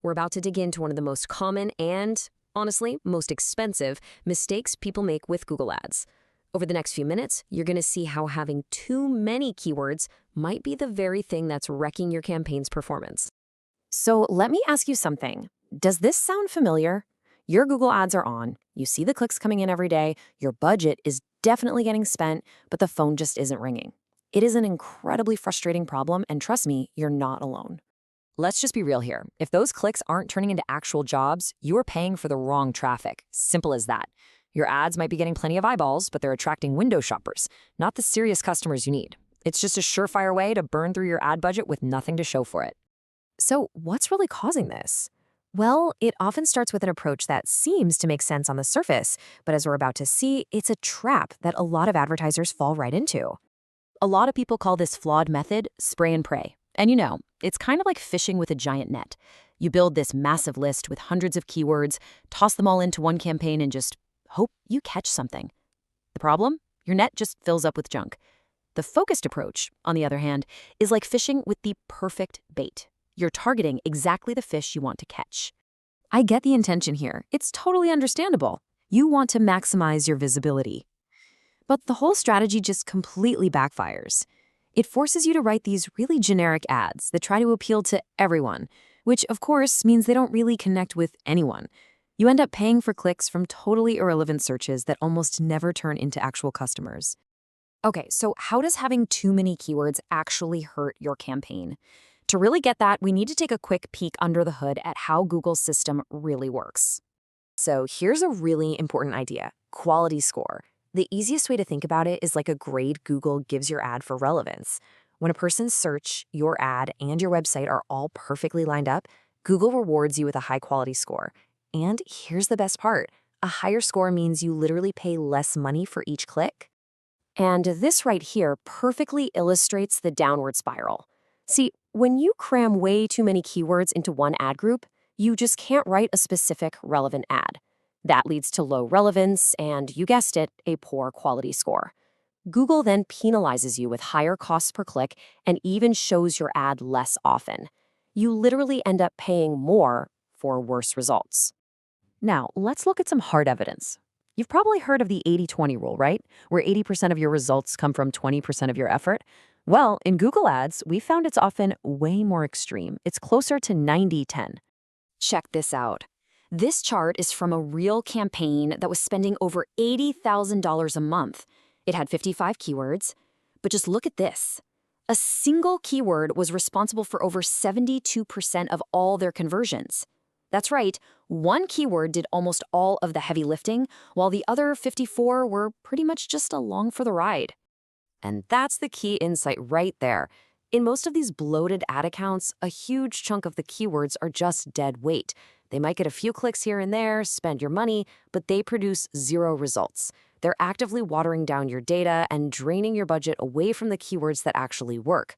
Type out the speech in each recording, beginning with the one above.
We're about to dig into one of the most common and, honestly, most expensive mistakes people make with Google Ads. Over the next few minutes, you're going to see how having too many keywords might be the very thing that's wrecking your campaign's performance. So let me ask you something. Does this sound familiar? Your Google Ads are on, you see the clicks coming in every day, your budget is definitely getting spent, but the phone just isn't ringing. It is an incredibly frustrating problem, and trust me, you're not alone. Let's just be real here. If those clicks aren't turning into actual jobs, you're paying for the wrong traffic. Simple as that. Your ads might be getting plenty of eyeballs, but they're attracting window shoppers, not the serious customers you need. It's just a surefire way to burn through your ad budget with nothing to show for it. So what's really causing this? Well, it often starts with an approach that seems to make sense on the surface, but as we're about to see, it's a trap that a lot of advertisers fall right into. A lot of people call this flawed method spray and pray. And it's kind of like fishing with a giant net. You build this massive list with hundreds of keywords, toss them all into one campaign, and just hope you catch something. The problem? Your net just fills up with junk. The focused approach, on the other hand, is like fishing with the perfect bait. You're targeting exactly the fish you want to catch. I get the intention here. It's totally understandable. You want to maximize your visibility. But the whole strategy just completely backfires. It forces you to write these really generic ads that try to appeal to everyone, which of course means they don't really connect with anyone. You end up paying for clicks from totally irrelevant searches that almost never turn into actual customers. Okay, so how does having too many keywords actually hurt your campaign? To really get that, we need to take a quick peek under the hood at how Google's system really works. So here's a really important idea: quality score. The easiest way to think about it is like a grade Google gives your ad for relevance. When a person's search, your ad, and your website are all perfectly lined up, Google rewards you with a high-quality score. And here's the best part: a higher score means you literally pay less money for each click. And this right here perfectly illustrates the downward spiral. See, when you cram way too many keywords into one ad group, you just can't write a specific relevant ad. That leads to low relevance and, you guessed it, a poor quality score. Google then penalizes you with higher costs per click and even shows your ad less often. You literally end up paying more for worse results. Now, let's look at some hard evidence. You've probably heard of the 80-20 rule, right? Where 80% of your results come from 20% of your effort. Well, in Google Ads, we found it's often way more extreme. It's closer to 90-10. Check this out. This chart is from a real campaign that was spending over $80,000 a month. It had 55 keywords, but just look at this. A single keyword was responsible for over 72% of all their conversions. That's right, one keyword did almost all of the heavy lifting, while the other 54 were pretty much just along for the ride. And that's the key insight right there. In most of these bloated ad accounts, a huge chunk of the keywords are just dead weight. They might get a few clicks here and there, spend your money, but they produce zero results. They're actively watering down your data and draining your budget away from the keywords that actually work.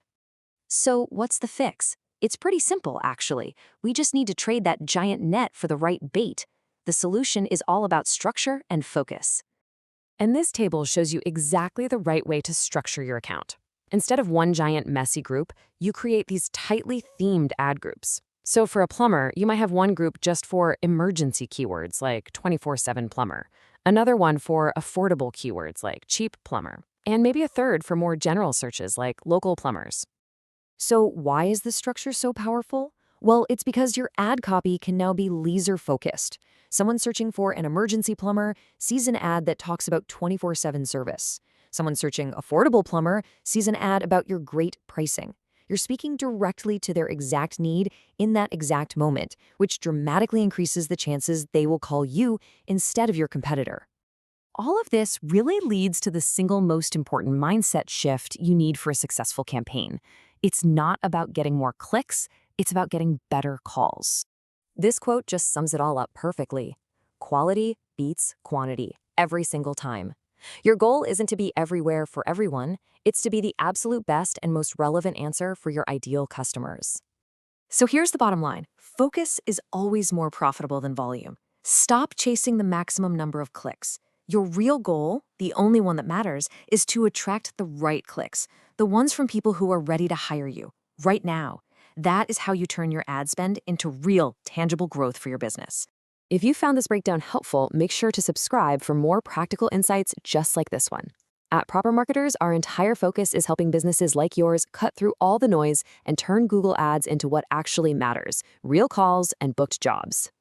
So what's the fix? It's pretty simple, actually. We just need to trade that giant net for the right bait. The solution is all about structure and focus. And this table shows you exactly the right way to structure your account. Instead of one giant messy group, you create these tightly themed ad groups. So for a plumber, you might have one group just for emergency keywords like 24/7 plumber, another one for affordable keywords like cheap plumber, and maybe a third for more general searches like local plumbers. So why is this structure so powerful? Well, it's because your ad copy can now be laser-focused. Someone searching for an emergency plumber sees an ad that talks about 24/7 service. Someone searching affordable plumber sees an ad about your great pricing. You're speaking directly to their exact need in that exact moment, which dramatically increases the chances they will call you instead of your competitor. All of this really leads to the single most important mindset shift you need for a successful campaign. It's not about getting more clicks, it's about getting better calls. This quote just sums it all up perfectly. Quality beats quantity every single time. Your goal isn't to be everywhere for everyone, it's to be the absolute best and most relevant answer for your ideal customers. So here's the bottom line. Focus is always more profitable than volume. Stop chasing the maximum number of clicks. Your real goal, the only one that matters, is to attract the right clicks, the ones from people who are ready to hire you, right now. That is how you turn your ad spend into real, tangible growth for your business. If you found this breakdown helpful, make sure to subscribe for more practical insights just like this one. At Proper Marketers, our entire focus is helping businesses like yours cut through all the noise and turn Google Ads into what actually matters: real calls and booked jobs.